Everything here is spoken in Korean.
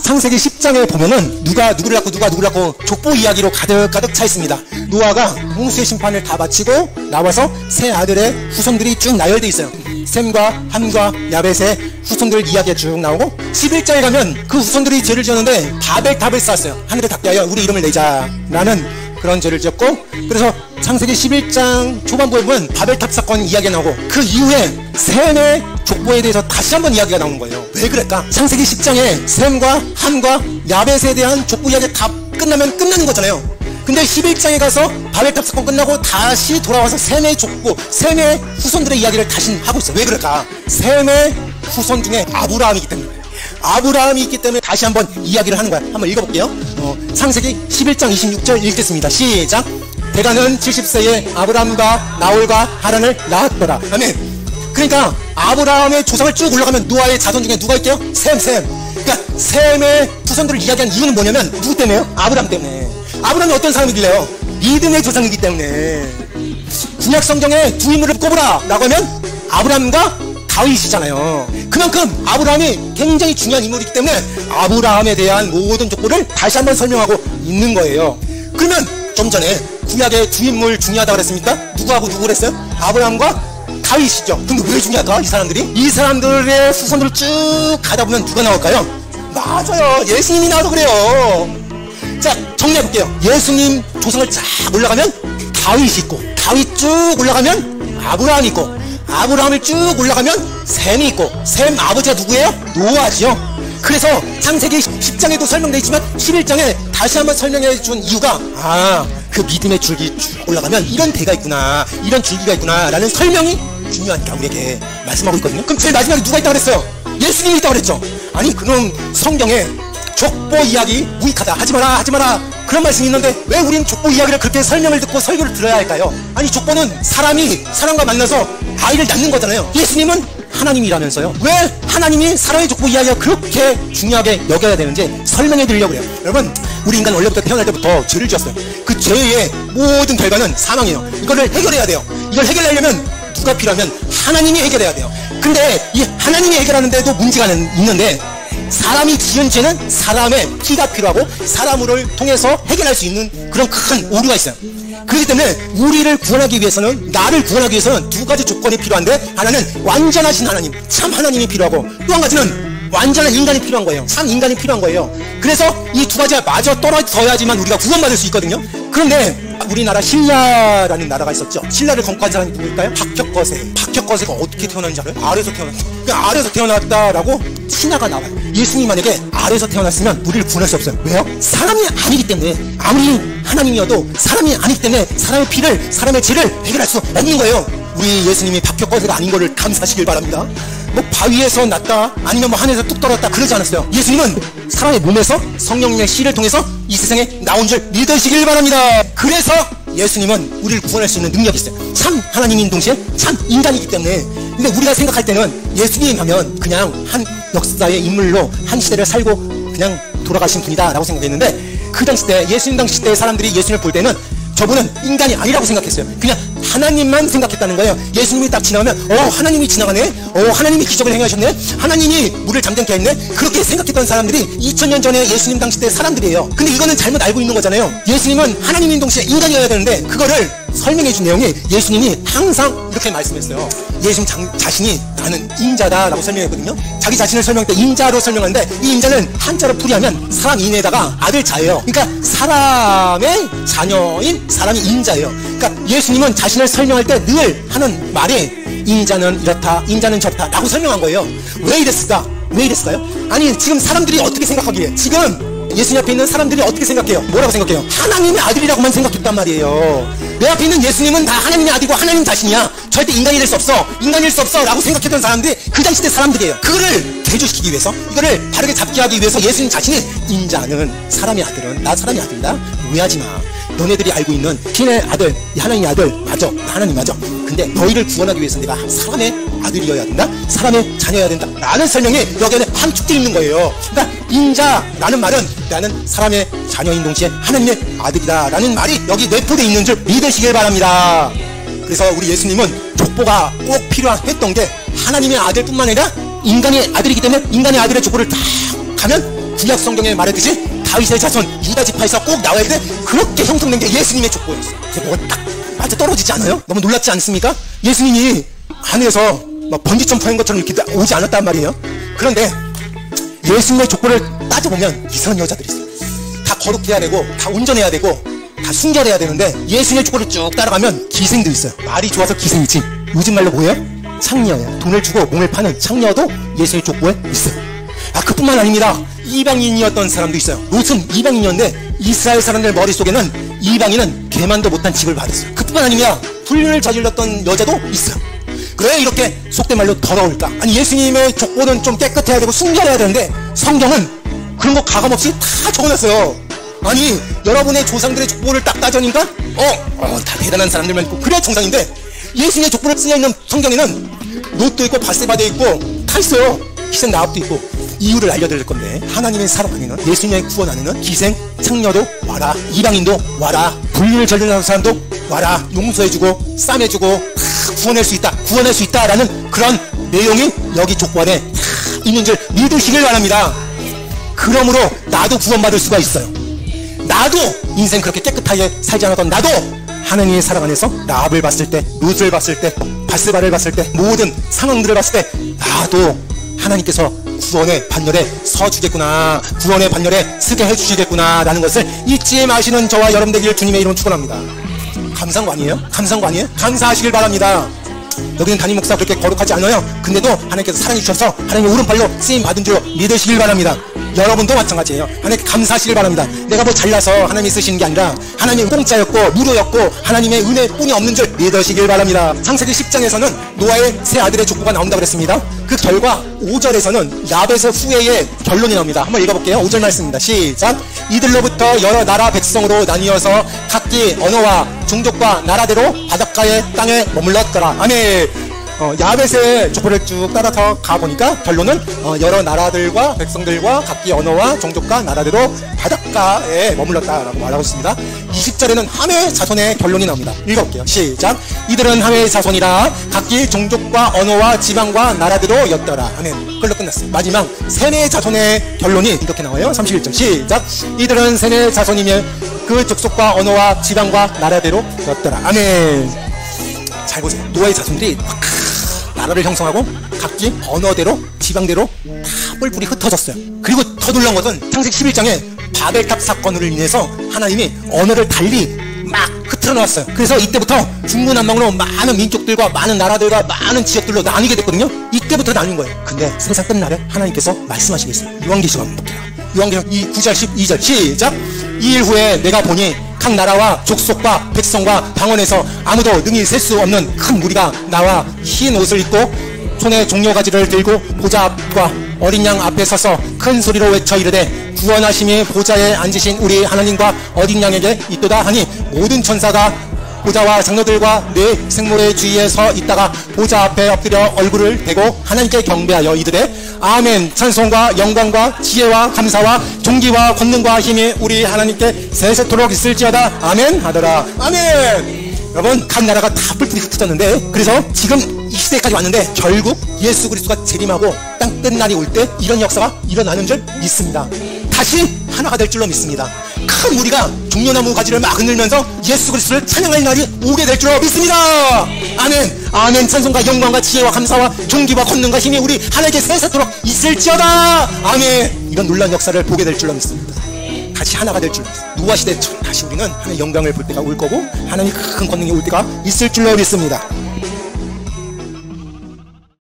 창세기 10장에 보면은 누가 누구를 낳고 족보 이야기로 가득 차 있습니다. 노아가 홍수의 심판을 다 마치고 나와서 세 아들의 후손들이 쭉 나열되어 있어요. 셈과 함과 야벳의 후손들 이야기가 쭉 나오고 11장에 가면 그 후손들이 죄를 지었는데 바벨탑을 쌓았어요. 하늘에 닿게 하여 우리 이름을 내자 라는 그런 죄를 지었고, 그래서 창세기 11장 초반부에 보면 바벨탑 사건 이야기가 나오고 그 이후에 셈의 족보에 대해서 다시 한번 이야기가 나오는 거예요. 왜 그럴까? 창세기 10장에 셈과 함과 야벳에 대한 족보 이야기가 다 끝나면 끝나는 거잖아요. 근데 11장에 가서 바벨탑 사건 끝나고 다시 돌아와서 셈의 족보, 셈의 후손들의 이야기를 다시 하고 있어요. 왜 그럴까? 셈의 후손 중에 아브라함이기 때문에. 아브라함이 있기 때문에 다시 한번 이야기를 하는 거야. 한번 읽어볼게요. 창세기 11장 26절 읽겠습니다. 시작. 대가는 70세에 아브라함과 나홀과 하란을 낳았더라. 아멘. 그러니까 아브라함의 조상을 쭉 올라가면 노아의 자손 중에 누가 있게요? 셈. 그러니까 셈의 후손들을 이야기한 이유는 뭐냐면 누구 때문에요? 아브라함 때문에. 아브라함이 어떤 사람이길래요? 믿음의 조상이기 때문에. 구약 성경에 두 인물을 꼽으라 라고 하면 아브라함과 다윗이잖아요. 그만큼 아브라함이 굉장히 중요한 인물이기 때문에 아브라함에 대한 모든 족보를 다시 한번 설명하고 있는 거예요. 그러면 좀 전에 구약의 두 인물 중요하다고 그랬습니까? 누구하고 누구 그랬어요? 아브라함과 다윗이죠. 근데 왜 중요할까? 이 사람들이? 이 사람들의 후손들을 쭉 가다 보면 누가 나올까요? 맞아요. 예수님이 나와서 그래요. 자, 정리해볼게요. 예수님 조상을 쫙 올라가면 다윗이 있고, 다윗 쭉 올라가면 아브라함이 있고, 아브라함을 쭉 올라가면 셈이 있고, 셈 아버지가 누구예요? 노아지요. 그래서 창세기 10장에도 설명되어 있지만 11장에 다시 한번 설명해 준 이유가 그 믿음의 줄기 쭉 올라가면 이런 대가 있구나, 이런 줄기가 있구나 라는 설명이 중요하니까 우리에게 말씀하고 있거든요. 그럼 제일 마지막에 누가 있다고 그랬어요? 예수님이 있다고 그랬죠. 아니 그럼 성경에 족보 이야기 무익하다, 하지마라 그런 말씀이 있는데 왜 우린 족보 이야기를 그렇게 설명을 듣고 설교를 들어야 할까요? 아니 족보는 사람이 사람과 만나서 아이를 낳는 거잖아요. 예수님은 하나님이라면서요. 왜 하나님이 사람의 족보 이야기가 그렇게 중요하게 여겨야 되는지 설명해 드리려고 해요. 여러분, 우리 인간 원래부터 태어날 때부터 죄를 지었어요. 그 죄의 모든 결과는 사망이에요. 이거를 해결해야 돼요. 이걸 해결하려면 누가 필요하면 하나님이 해결해야 돼요. 근데 이 하나님이 해결하는데도 문제가 있는데 사람이 지은 죄는 사람의 피가 필요하고 사람을 통해서 해결할 수 있는 그런 큰 오류가 있어요. 그렇기 때문에 우리를 구원하기 위해서는, 나를 구원하기 위해서는 두 가지 조건이 필요한데, 하나는 완전하신 하나님, 참 하나님이 필요하고, 또 한 가지는 완전한 인간이 필요한 거예요. 참 인간이 필요한 거예요. 그래서 이 두 가지가 마저 떨어져야지만 우리가 구원받을 수 있거든요. 그런데 우리나라 신라라는 나라가 있었죠. 신라를 건국한 사람이 누구일까요? 박혁거세가 어떻게 태어났는지 알아요? 아래에서 태어났다. 그러니까 아래에서 태어났다라고 신화가 나와요. 예수님 만약에 아래에서 태어났으면 우리를 구원할 수 없어요. 왜요? 사람이 아니기 때문에. 아무리 하나님이어도 사람이 아니기 때문에 사람의 피를, 사람의 죄를 해결할 수 없는 거예요. 우리 예수님이 박혁거세가 아닌 거를 감사하시길 바랍니다. 뭐 바위에서 났다, 아니면 뭐 하늘에서 뚝 떨어졌다 그러지 않았어요. 예수님은 사람의 몸에서 성령님의 씨를 통해서 이 세상에 나온 줄 믿으시길 바랍니다. 그래서 예수님은 우리를 구원할 수 있는 능력이 있어요. 참 하나님인 동시에 참 인간이기 때문에. 근데 우리가 생각할 때는 예수님 하면 그냥 한 역사의 인물로 한 시대를 살고 그냥 돌아가신 분이다 라고 생각했는데, 그 당시 때, 예수님 당시 때 사람들이 예수님을 볼 때는 저분은 인간이 아니라고 생각했어요. 그냥 하나님만 생각했다는 거예요. 예수님이 딱 지나가면 하나님이 지나가네, 하나님이 기적을 행하셨네, 하나님이 물을 잠잠케 했네, 그렇게 생각했던 사람들이 2000년 전에 예수님 당시 때 사람들이에요. 근데 이거는 잘못 알고 있는 거잖아요. 예수님은 하나님인 동시에 인간이어야 되는데, 그거를 설명해 준 내용이 예수님이 항상 이렇게 말씀했어요. 예수님 자신이 나는 인자다 라고 설명했거든요. 자기 자신을 설명할 때 인자로 설명하는데, 이 인자는 한자로 풀이하면 사람 인에다가 아들 자예요. 그러니까 사람의 자녀인 사람이 인자예요. 그러니까 예수님은 자신을 설명할 때 늘 하는 말이 인자는 이렇다, 인자는 저렇다 라고 설명한 거예요. 왜 이랬을까요? 아니 지금 사람들이 어떻게 생각하기에, 지금 예수님 앞에 있는 사람들이 어떻게 생각해요? 뭐라고 생각해요? 하나님의 아들이라고만 생각했단 말이에요. 내 앞에 있는 예수님은 다 하나님의 아들이고 하나님 자신이야, 절대 인간이 될 수 없어 라고 생각했던 사람들이 그 당시 때 사람들이에요. 그거를 대조시키기 위해서, 이거를 바르게 잡게 하기 위해서 예수님 자신이 인자는 사람의 아들은 나 사람의 아들이다, 오해하지마, 너네들이 알고 있는 신의 아들, 하나님의 아들 맞아, 하나님 맞아, 근데 너희를 구원하기 위해서 내가 사람의 아들이어야 된다, 사람의 자녀여야 된다 라는 설명이 여기 안에 함축되어 있는 거예요. 그러니까 인자라는 말은 나는 사람의 자녀인 동시에 하나님의 아들이다 라는 말이 여기 내포되어 있는 줄 믿으시길 바랍니다. 그래서 우리 예수님은 족보가 꼭 필요했던 게 하나님의 아들뿐만 아니라 인간의 아들이기 때문에 인간의 아들의 족보를 딱 가면 구약 성경에 말했듯이 다윗의 자손 유다 지파에서 꼭 나와야 돼. 그렇게 형성된 게 예수님의 족보였어요. 제 뭐가 딱 맞아 떨어지지 않아요? 너무 놀랍지 않습니까? 예수님이 하늘에서 막 번지점프한 것처럼 이렇게 오지 않았단 말이에요. 그런데 예수님의 족보를 따져보면 이상한 여자들이 있어요. 다 거룩해야 되고 다 온전해야 되고 다 순결해야 되는데 예수님의 족보를 쭉 따라가면 기생도 있어요. 말이 좋아서 기생이지 요즘 말로 뭐예요? 창녀예요. 돈을 주고 몸을 파는 창녀도 예수님의 족보에 있어요. 그뿐만 아닙니다. 이방인이었던 사람도 있어요. 롯은 이방인이었는데 이스라엘 사람들 머릿속에는 이방인은 개만도 못한 직을 받았어요. 그뿐만 아닙니다. 불륜을 저질렀던 여자도 있어요. 왜 이렇게 속된 말로 더러울까? 아니 예수님의 족보는 좀 깨끗해야 되고 순결해야 되는데 성경은 그런 거 가감없이 다 적어놨어요. 아니 여러분의 조상들의 족보를 딱 따져니까 다 대단한 사람들만 있고 그래야 정상인데 예수님의 족보를 쓰여있는 성경에는 롯도 있고 바세바도 있고 다 있어요. 희생 나합도 있고. 이유를 알려드릴 건데 하나님의 사랑 안에는 예수님의 구원 안에는 기생, 창녀도 와라, 이방인도 와라, 불륜을 저지르는 사람도 와라, 용서해주고 싸매주고 구원할 수 있다 라는 그런 내용이 여기 족보 안에 있는 줄 믿으시길 바랍니다. 그러므로 나도 구원받을 수가 있어요. 나도 인생 그렇게 깨끗하게 살지 않았던 나도 하나님의 사랑 안에서 라합을 봤을 때, 롯을 봤을 때, 바세바를 봤을 때, 모든 상황들을 봤을 때 나도 하나님께서 구원의 반열에 서주겠구나, 구원의 반열에 서게 해주시겠구나 라는 것을 잊지 마시는 저와 여러분 되기를 주님의 이름으로 축원합니다. 감사한 거 아니에요? 감사한 거 아니에요? 감사하시길 바랍니다. 여기는 담임 목사 그렇게 거룩하지 않아요. 근데도 하나님께서 사랑해 주셔서 하나님의 오른팔로 쓰임 받은 줄 믿으시길 바랍니다. 여러분도 마찬가지예요. 하나님께 감사하시길 바랍니다. 내가 뭐 잘나서 하나님이 쓰시는 게 아니라 하나님의 공짜였고 무료였고 하나님의 은혜뿐이 없는 줄 믿으시길 바랍니다. 창세기 10장에서는 노아의 세 아들의 족보가 나온다고 그랬습니다. 그 결과 5절에서는 야벳의 후예의 결론이 나옵니다. 한번 읽어볼게요. 5절 말씀입니다. 시작. 이들로부터 여러 나라 백성으로 나뉘어서 각기 언어와 종족과 나라대로 바닷가의 땅에 머물렀더라. 아멘. 야벳의 족보를 쭉 따라서 가보니까 결론은 여러 나라들과 백성들과 각기 언어와 종족과 나라대로 바닷가에 머물렀다라고 말하고 있습니다. 20절에는 함의 자손의 결론이 나옵니다. 읽어볼게요. 시작. 이들은 함의 자손이라 각기 종족과 언어와 지방과 나라대로 였더라. 아멘. 그걸로 끝났어요. 마지막 셈의 자손의 결론이 이렇게 나와요. 31절 시작. 이들은 셈의 자손이며 그 족속과 언어와 지방과 나라대로 였더라. 아멘. 잘 보세요. 노아의 자손들이 나라를 형성하고 각기 언어대로 지방대로 다 뿔뿔이 흩어졌어요. 그리고 더 놀라운 것은 창세기 11장에 바벨탑 사건으로 인해서 하나님이 언어를 달리 막 흩어져 놓았어요. 그래서 이때부터 중구난방으로 많은 민족들과 많은 나라들과 많은 지역들로 나뉘게 됐거든요. 이때부터 나뉜 거예요. 근데 세상 끝날에 하나님께서 말씀하시겠어요. 요한계시록 한번 볼게요. 요한계시록 9절 12절 시작. 2일 후에 내가 보니 각 나라와 족속과 백성과 방언에서 아무도 능히 셀 수 없는 큰 무리가 나와 흰 옷을 입고 손에 종려가지를 들고 보좌 앞과 어린 양 앞에 서서 큰 소리로 외쳐 이르되 구원하심이 보좌에 앉으신 우리 하나님과 어린 양에게 있도다 하니 모든 천사가 보좌와 장로들과 네 생물의 주위에 서 있다가 보좌 앞에 엎드려 얼굴을 대고 하나님께 경배하여 이르되 아멘. 찬송과 영광과 지혜와 감사와 존귀와 권능과 힘이 우리 하나님께 세세토록 있을지어다. 아멘 하더라. 아멘. 여러분 각 나라가 다 뿔뿔이 흩어졌는데 그래서 지금 이 시대까지 왔는데 결국 예수 그리스도가 재림하고 땅 끝날이 올 때 이런 역사가 일어나는 줄 믿습니다. 다시 하나가 될 줄로 믿습니다. 큰 무리가 종려나무 가지를 막 흔들면서 예수 그리스도를 찬양할 날이 오게 될 줄로 믿습니다. 아멘. 아멘. 찬송과 영광과 지혜와 감사와 존귀와 권능과 힘이 우리 하나님께 세세토록 있을지어다. 아멘. 이런 놀라운 역사를 보게 될 줄로 믿습니다. 다시 하나가 될 줄. 노아 시대처럼 다시 우리는 하나님의 영광을 볼 때가 올 거고 하나님의 큰 권능이 올 때가 있을 줄로 믿습니다.